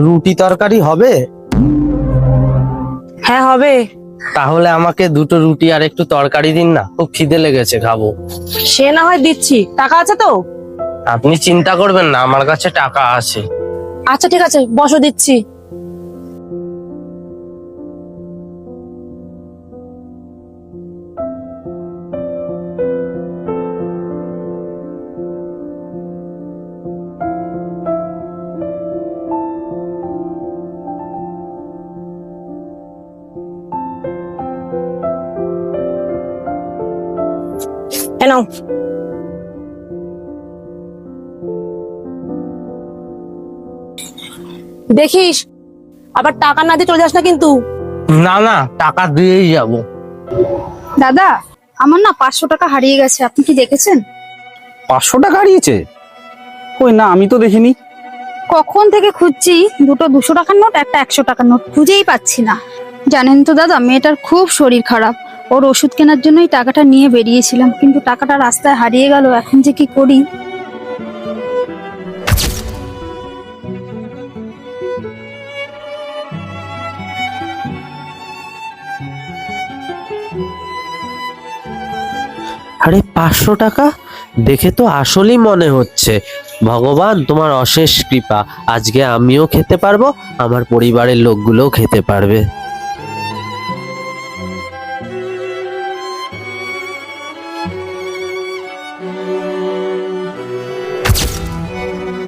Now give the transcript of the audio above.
রুটি তরকারি হবে? হ্যাঁ হবে। তাহলে আমাকে দুটো রুটি আর একটু তরকারি দিন না, খুব খিদে লেগেছে, খাবো। সে না হয় দিচ্ছি, টাকা আছে তো? আপনি চিন্তা করবেন না, আমার কাছে টাকা আছে। আচ্ছা ঠিক আছে, বসো, দিচ্ছি। এ নাও। দেখিস আবার টাকা না দিয়ে চলে যাস না কিন্তু। না না, টাকা দিয়েই যাব। দাদা, আমার না 500 টাকা হারিয়ে গেছে, আপনি কি দেখেছেন? 500 টাকা হারিয়েছে? কই না, আমি তো দেখিনি। কখন থেকে খুঁজছি, দুটো 200 টাকার নোট, একটা 100 টাকার নোট খুঁজেই পাচ্ছি না। জানেন তো দাদা, মেয়েটার খুব শরীর খারাপ, ওর ওষুধ কেনার জন্যই টাকাটা নিয়ে বেরিয়েছিলাম, কিন্তু টাকাটা রাস্তায় হারিয়ে গেল। এখন যে কি করি। আরে 500 টাকা দেখে তো আসলেই মনে হচ্ছে। ভগবান, তোমার অশেষ কৃপা, আজকে আমিও খেতে পারবো, আমার পরিবারের লোকগুলোও খেতে পারবে।